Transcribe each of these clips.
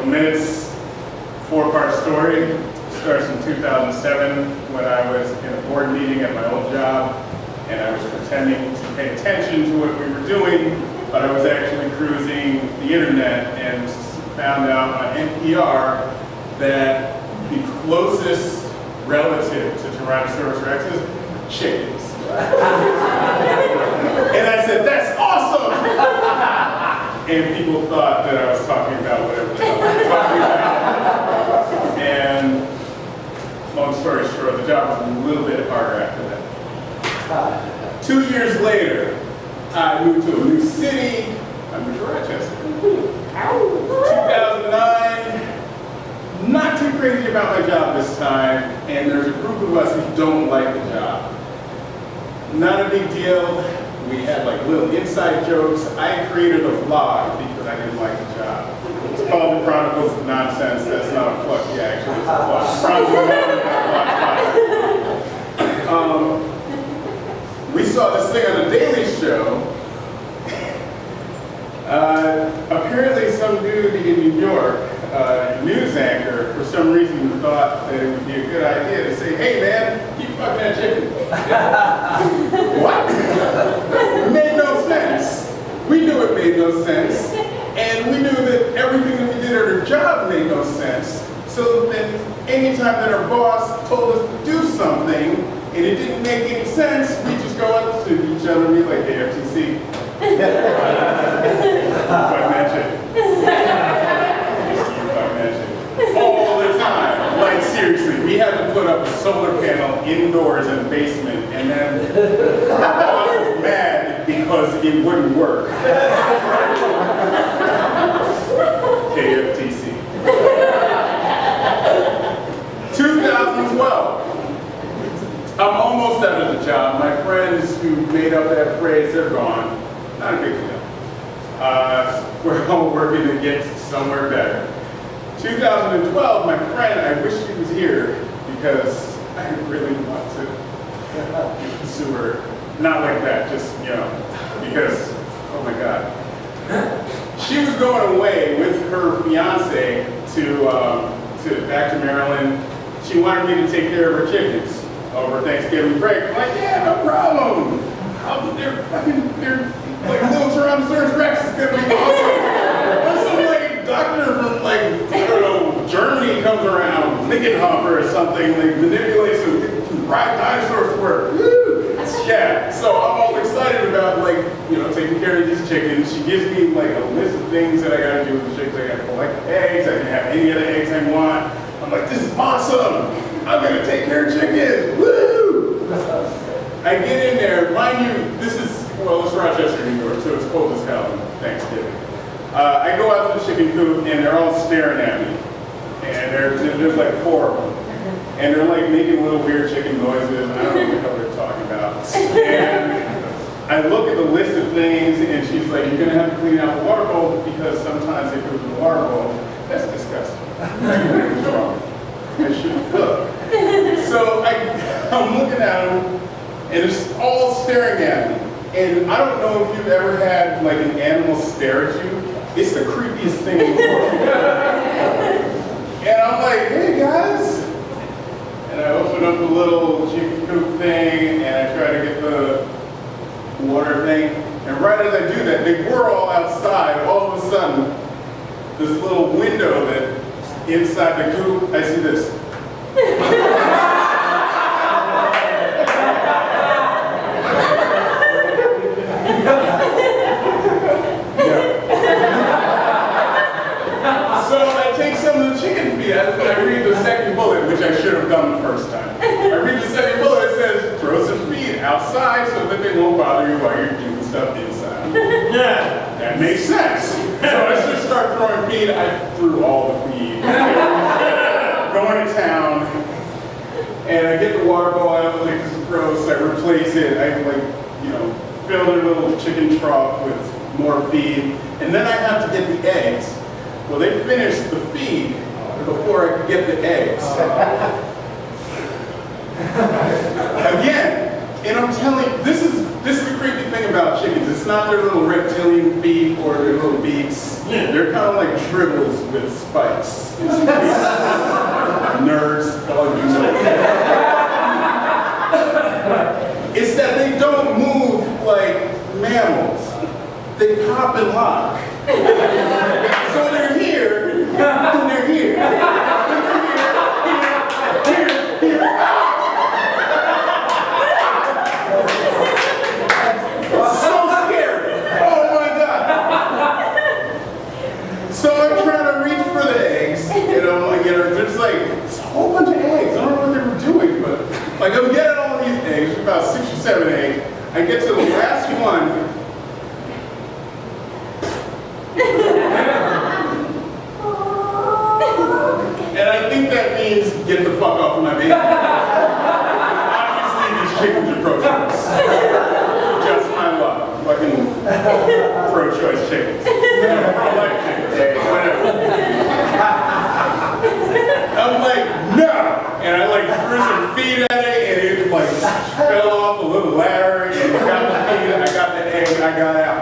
Minute's four-part story. It starts in 2007 when I was in a board meeting at my old job, and I was pretending to pay attention to what we were doing, but I was actually cruising the internet and found out on NPR that the closest relative to Tyrannosaurus Rex is chickens. And I said, that's awesome! And people thought that I was talking about whatever the hell I was talking about. And long story short, the job was a little bit harder after that. 2 years later, I moved to a new city. I moved to Rochester. 2009, not too crazy about my job this time, and there's a group of us who don't like the job. Not a big deal. We had like little inside jokes. I created a vlog because I didn't like the job. It's called The Chronicles of Nonsense. That's not a plug, yeah, actually, it's a plug. We saw this thing on the Daily Show. Apparently some dude in New York, a news anchor, for some reason thought that it would be a good idea to say, hey man, keep fucking that chicken. What? It made no sense. We knew it made no sense. And we knew that everything that we did at our job made no sense. So then anytime that our boss told us to do something and it didn't make any sense, we just go up to each other and be like, hey, FTC. Fuck that shit. Fuck that shit. All the time. Like seriously, we had to put up a solar panel indoors in the basement, and then our boss was mad because it wouldn't work. KFTC. 2012. I'm almost out of the job. My friends who made up that phrase, they're gone. Not a big deal. We're all working to get somewhere better. 2012, my friend, I wish she was here because I really want to sue her. Not like that, just, you know, because, oh my God. She was going away with her fiance to back to Maryland. She wanted me to take care of her chickens over Thanksgiving break. I'm like, yeah, no problem. They're like little Tyranosaurus Rex is gonna be awesome. There's some like doctor from like, I don't know, Germany comes around, Linkenhofer or something, like manipulates them, ride dinosaurs to work. Woo! Yeah, so I'm all excited about like, you know, taking care of these chickens. She gives me like a list of things that I gotta do with the chickens. I gotta collect eggs, I can have any of the eggs I want. I'm like, this is awesome! I'm gonna take care of chickens! Woo! I get in there, mind you, this is, well, it's Rochester, New York, so it's cold as hell on Thanksgiving. I go out to the chicken coop and they're all staring at me. And there's like 4 of them. And they're like making little weird chicken noises. I don't know what the hell they're talking about. And I look at the list of things and she's like, you're gonna have to clean out the water bowl because sometimes they poop in the water bowl. That's disgusting. What's wrong? I shouldn't cook. So I'm looking at them and it's all staring at me. And I don't know if you've ever had like an animal stare at you. It's the creepiest thing in the world. And I'm like, hey guys. And I open up the little chicken coop thing and I try to get the water thing. And right as I do that, they were all outside. All of a sudden, this little window that inside the coop, I see this. So I take some of the chicken feed and I read the second bullet, which I should have done the first time. I read the second bullet, it says, throw some feed outside so that they won't bother you while you're doing stuff inside. Yeah, that makes sense. So I just start throwing feed, I threw all the feed. Going to town, and I get the water bowl out, like this is gross, I replace it, I like, you know, fill their little chicken trough with more feed, and then I have to get the eggs. Well, they finished the feed before I could get the eggs. Again, and I'm telling you, this is the creepy thing about chickens. It's not their little reptilian feet or their little beak. beaks. They're kind of like dribbles with spikes. Nerds, all of you know. It's that they don't move like mammals. They pop and lock. So they're here, and they're here. So I'm trying to reach for the eggs, and I'm like, there's like it's a whole bunch of eggs. I don't know what they were doing, but like I'm getting all these eggs, about 6 or 7 eggs. I get to the last one. And I think that means get the fuck off of my baby. Obviously these chickens are pro-choice. Just my luck. Fucking pro-choice chickens. Pro-life chickens. Whatever. I'm like, no! And I like threw some feed at it, and it like fell off a little ladder, and I got the feed, I got the egg, and I got out.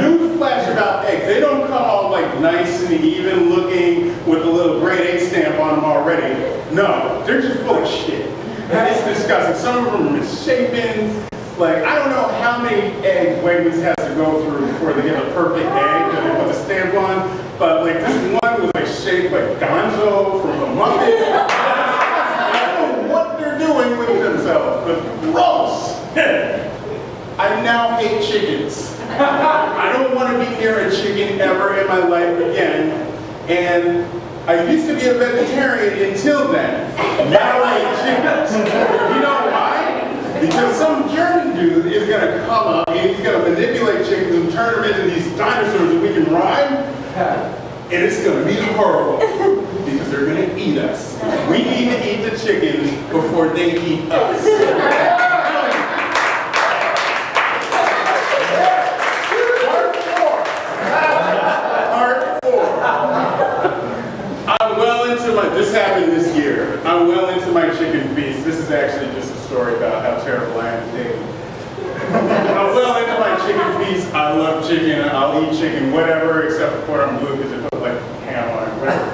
Newsflash about eggs. They don't come all like nice and even looking with a little grade A stamp on them already. No, they're just full of shit. It's disgusting. Some of them are misshapen. Like, I don't know how many eggs Wegmans has to go through before they get a perfect egg that they put the stamp on, but like this one was like shaped like Gonzo from the Muppets. I don't know what they're doing with themselves, but gross. I now hate chickens. I don't want to be near a chicken ever in my life again, and I used to be a vegetarian until then. Now I eat chickens. You know why? Because some German dude is going to come up and he's going to manipulate chickens and turn them into these dinosaurs that we can ride. And it's going to be horrible. Because they're going to eat us. We need to eat the chickens before they eat us. Part 4. I'm well into my, this happened this year. I'm well into my chicken feast. This is actually just a story about how terrible I am today. I'm well into my chicken feast. I love chicken. I'll eat chicken, whatever, except for cordon bleu because it puts like ham on it, whatever.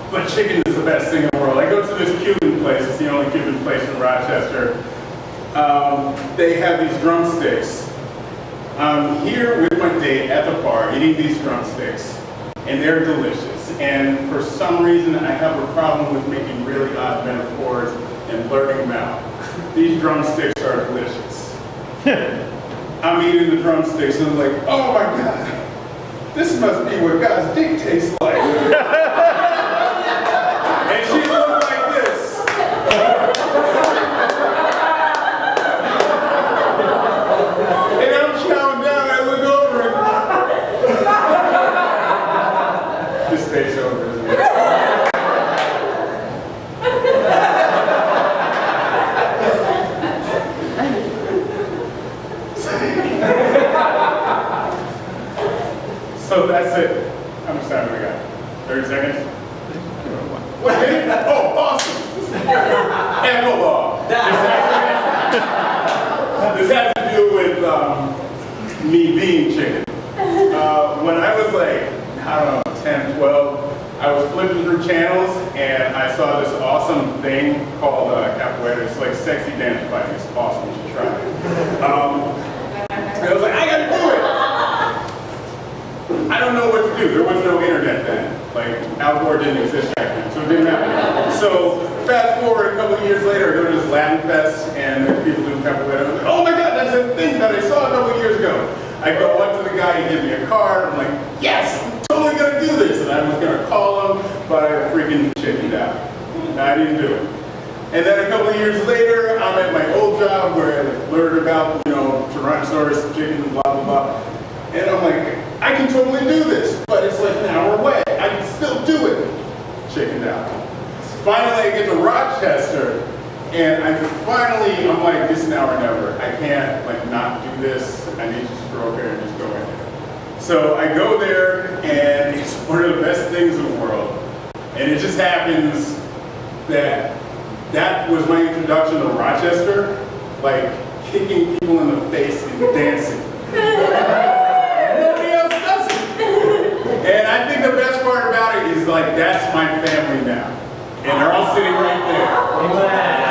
But chicken is the best thing in the world. I go to this Cuban place. It's the only Cuban place in Rochester. They have these drumsticks. I'm here with my date at the bar eating these drumsticks, and they're delicious. And for some reason, I have a problem with making really odd metaphors and blurting them out. These drumsticks are delicious. I'm eating the drumsticks and I'm like, oh my God, this must be what God's dick tastes like. And she looked like this. And I'm chowing down and I look over and this stays over, isn't it? So that's it. How much time do we got? 30 seconds? What did it? Oh, awesome! Echelon. This has to do with me being chicken. When I was like, I don't know, 10, 12, I was flipping through channels and I saw this awesome thing called capoeira. It's like sexy dance fighting. It's awesome. You should try it. And I was like, I gotta do it! I don't know what to do. There was no internet then. Like, outdoor didn't exist back then, so it didn't matter. So, fast forward a couple of years later, I go to this Latin Fest, and there's people doing capoeira. I'm like, oh my God, that's a thing that I saw a couple of years ago. I go up to the guy, he gives me a card. I'm like, yes, I'm totally gonna do this. And I was gonna call him, but I freaking chickened out. I didn't do it. And then a couple of years later, I'm at my old job where I learned about, Tyrannosaurus chicken, blah, blah, blah. And I'm like, I can totally do this, but it's like an hour away. I can still do it. Chickened out. Finally, I get to Rochester, and I'm like, this is now or never. I can't not do this. I need to just go there and just go in there. So I go there, and it's one of the best things in the world. And it just happens that that was my introduction to Rochester, like kicking people in the face and dancing. Nobody else does like that's my family now. And they're all sitting right there.